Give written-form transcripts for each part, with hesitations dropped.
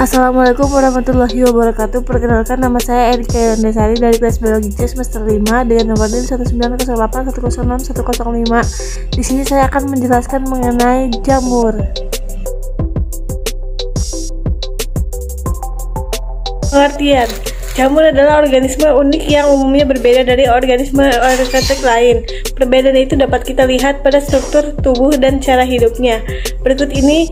Assalamualaikum warahmatullahi wabarakatuh. Perkenalkan, nama saya Erika Yondesari dari kelas biologi C semester 5 dengan nomor NIM 19081061005. Di sini saya akan menjelaskan mengenai jamur. Pengertian: jamur adalah organisme unik yang umumnya berbeda dari organisme eukariotik lain. Perbedaan itu dapat kita lihat pada struktur tubuh dan cara hidupnya. Berikut ini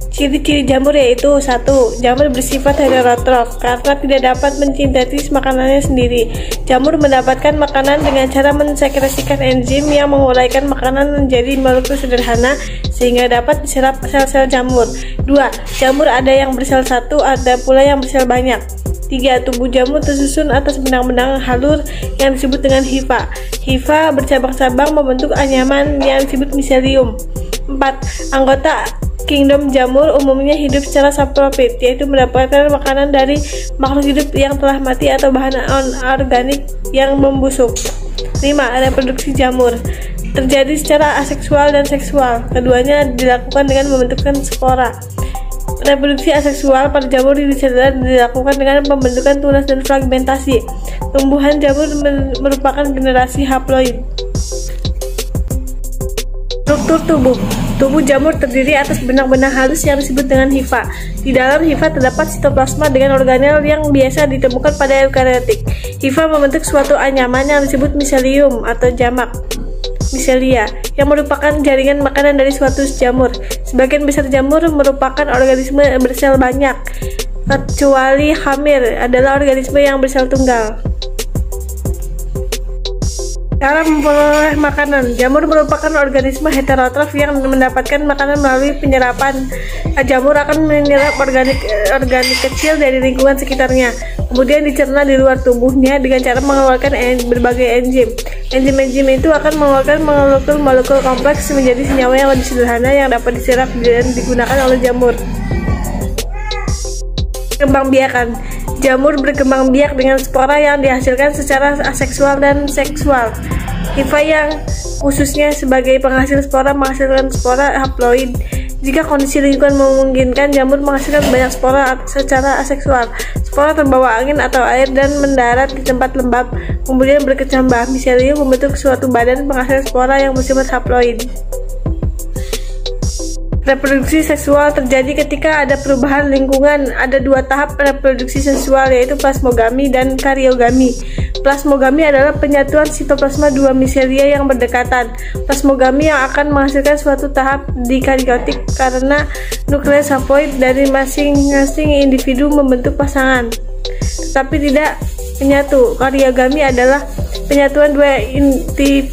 ciri-ciri jamur, yaitu 1. Jamur bersifat heterotrof karena tidak dapat mensintesis makanannya sendiri. Jamur mendapatkan makanan dengan cara mensekresikan enzim yang menguraikan makanan menjadi molekul sederhana sehingga dapat diserap sel-sel jamur. 2. Jamur ada yang bersel satu, ada pula yang bersel banyak. 3. Tubuh jamur tersusun atas benang-benang halur yang disebut dengan hifa. Hifa bercabang-cabang membentuk anyaman yang disebut miselium. 4. Anggota kingdom jamur umumnya hidup secara saprofit, yaitu mendapatkan makanan dari makhluk hidup yang telah mati atau bahan organik yang membusuk. 5. Reproduksi jamur terjadi secara aseksual dan seksual. Keduanya dilakukan dengan membentukkan spora. Reproduksi aseksual pada jamur dilakukan dengan pembentukan tunas dan fragmentasi. Tumbuhan jamur merupakan generasi haploid. Struktur tubuh. Tubuh jamur terdiri atas benang-benang halus yang disebut dengan hifa. Di dalam hifa terdapat sitoplasma dengan organel yang biasa ditemukan pada eukariotik. Hifa membentuk suatu anyaman yang disebut miselium atau jamak miselia, yang merupakan jaringan makanan dari suatu jamur. Sebagian besar jamur merupakan organisme bersel banyak, kecuali hamir adalah organisme yang bersel tunggal. Cara memperoleh makanan. Jamur merupakan organisme heterotrof yang mendapatkan makanan melalui penyerapan. Jamur akan menyerap organik kecil dari lingkungan sekitarnya, kemudian dicerna di luar tubuhnya dengan cara mengeluarkan berbagai enzim. Enzim itu akan mengeluarkan molekul kompleks menjadi senyawa yang lebih sederhana yang dapat diserap dan digunakan oleh jamur. Kembangbiakan. Jamur berkembang biak dengan spora yang dihasilkan secara aseksual dan seksual. Hifa yang khususnya sebagai penghasil spora menghasilkan spora haploid. Jika kondisi lingkungan memungkinkan, jamur menghasilkan banyak spora secara aseksual. Spora terbawa angin atau air dan mendarat di tempat lembab, kemudian berkecambah. Miselium membentuk suatu badan penghasil spora yang bersifat haploid. Reproduksi seksual terjadi ketika ada perubahan lingkungan. Ada dua tahap reproduksi seksual, yaitu plasmogami dan karyogami. Plasmogami adalah penyatuan sitoplasma dua miselia yang berdekatan. Plasmogami yang akan menghasilkan suatu tahap dikaryotik karena nukleus haploid dari masing-masing individu membentuk pasangan, tetapi tidak menyatu. Karyogami adalah penyatuan dua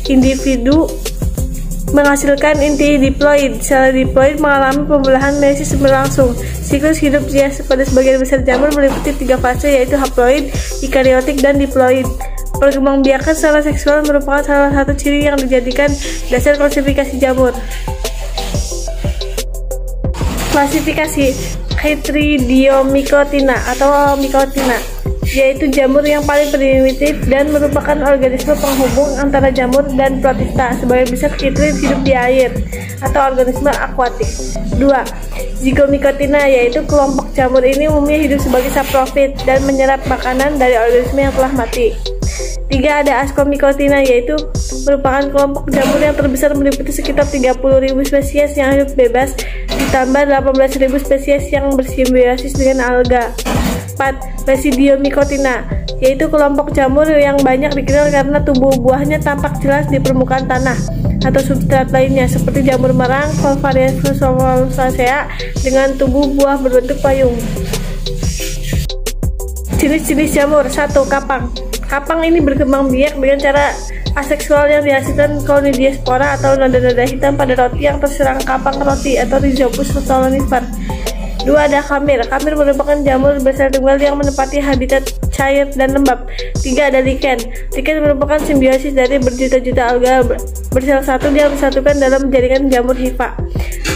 individu menghasilkan inti diploid. Sel diploid mengalami pembelahan meiosis berlangsung. Siklus hidup pada sebagian besar jamur meliputi 3 fase, yaitu haploid, eukariotik, dan diploid. Perkembangbiakan secara seksual merupakan salah satu ciri yang dijadikan dasar klasifikasi jamur. Klasifikasi Chytridiomycotina atau mycotina, yaitu jamur yang paling primitif dan merupakan organisme penghubung antara jamur dan protista. Sebagian besar chytrid hidup di air atau organisme akuatik. 2. Zygomycotina, yaitu kelompok jamur ini umumnya hidup sebagai saprofit dan menyerap makanan dari organisme yang telah mati. 3. Ada Ascomycotina, yaitu merupakan kelompok jamur yang terbesar meliputi sekitar 30.000 spesies yang hidup bebas, ditambah 18.000 spesies yang bersimbiosis dengan alga. 4. Basidiomycotina, yaitu kelompok jamur yang banyak dikenal karena tubuh buahnya tampak jelas di permukaan tanah atau substrat lainnya, seperti jamur merang Volvariacea dengan tubuh buah berbentuk payung. Jenis-jenis jamur. 1. Kapang. Kapang ini berkembang biak dengan cara aseksual yang dihasilkan conidiaspora atau noda-noda hitam pada roti yang terserang kapang roti atau Rhizopus stolonifer. 2. Ada kamir. Kamir merupakan jamur bersel tunggal yang menempati habitat cair dan lembab. 3. Ada lichen. Lichen merupakan simbiosis dari berjuta-juta alga bersel satu yang disatukan dalam jaringan jamur hifa.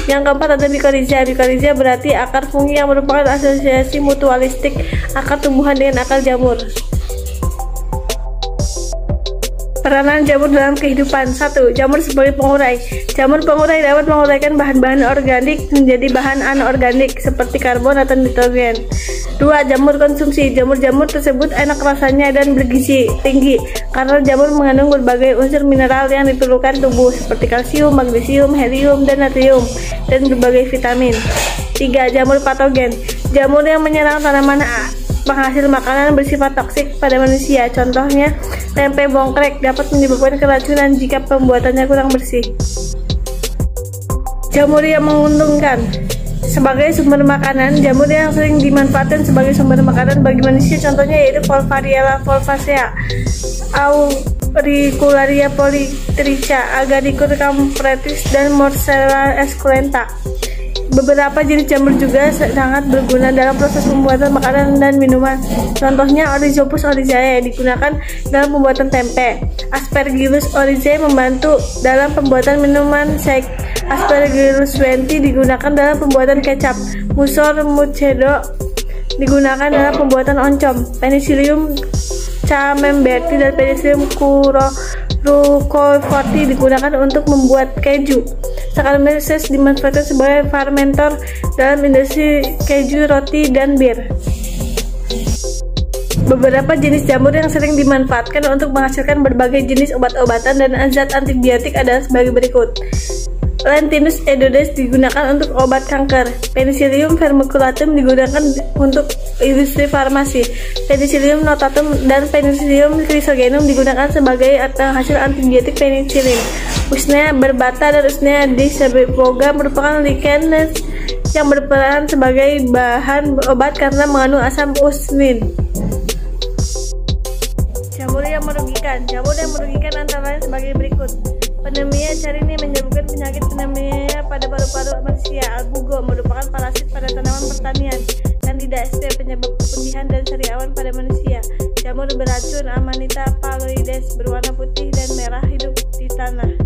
Yang keempat ada mycorrhiza. Mycorrhiza berarti akar fungi yang merupakan asosiasi mutualistik akar tumbuhan dengan akar jamur. Peranan jamur dalam kehidupan. 1. Jamur sebagai pengurai. Jamur pengurai dapat menguraikan bahan-bahan organik menjadi bahan anorganik seperti karbon atau nitrogen. 2. Jamur konsumsi. Jamur-jamur tersebut enak rasanya dan bergizi tinggi karena jamur mengandung berbagai unsur mineral yang diperlukan tubuh seperti kalsium, magnesium, helium, dan natrium, dan berbagai vitamin. 3. Jamur patogen. Jamur yang menyerang tanaman penghasil makanan bersifat toksik pada manusia. Contohnya, tempe bongkrek dapat menyebabkan keracunan jika pembuatannya kurang bersih. Jamur yang menguntungkan. Sebagai sumber makanan, jamur yang sering dimanfaatkan sebagai sumber makanan bagi manusia contohnya yaitu Volvariella volvacea, Auricularia polytricha, Agaricus campretis, dan Morsella esculenta. Beberapa jenis jamur juga sangat berguna dalam proses pembuatan makanan dan minuman. Contohnya Oryzopus oryzae digunakan dalam pembuatan tempe. Aspergillus oryzae membantu dalam pembuatan minuman shake. Aspergillus wenti digunakan dalam pembuatan kecap. Musor mucedo digunakan dalam pembuatan oncom. Penicillium camemberti dan Penicillium roqueforti digunakan untuk membuat keju. Saccharomyces dimanfaatkan sebagai fermentor dalam industri keju, roti, dan bir. Beberapa jenis jamur yang sering dimanfaatkan untuk menghasilkan berbagai jenis obat-obatan dan zat antibiotik adalah sebagai berikut. Lentinus edodes digunakan untuk obat kanker. Penicillium vermiculatum digunakan untuk industri farmasi. Penicillium notatum dan Penicillium chrysogenum digunakan sebagai hasil antibiotik penicillin. Usnea barbata dan Usnea disaboga merupakan lichens yang berperan sebagai bahan obat karena mengandung asam usnin. Jamur yang merugikan. Jamur yang merugikan antara lain sebagai berikut. Pneumonia carini menyebabkan penyakit pneumonia pada paru-paru manusia. Albugo merupakan parasit pada tanaman pertanian. Candida sp penyebab kepundihan dan sariawan pada manusia. Jamur beracun Amanita phalloides berwarna putih dan merah hidup di tanah.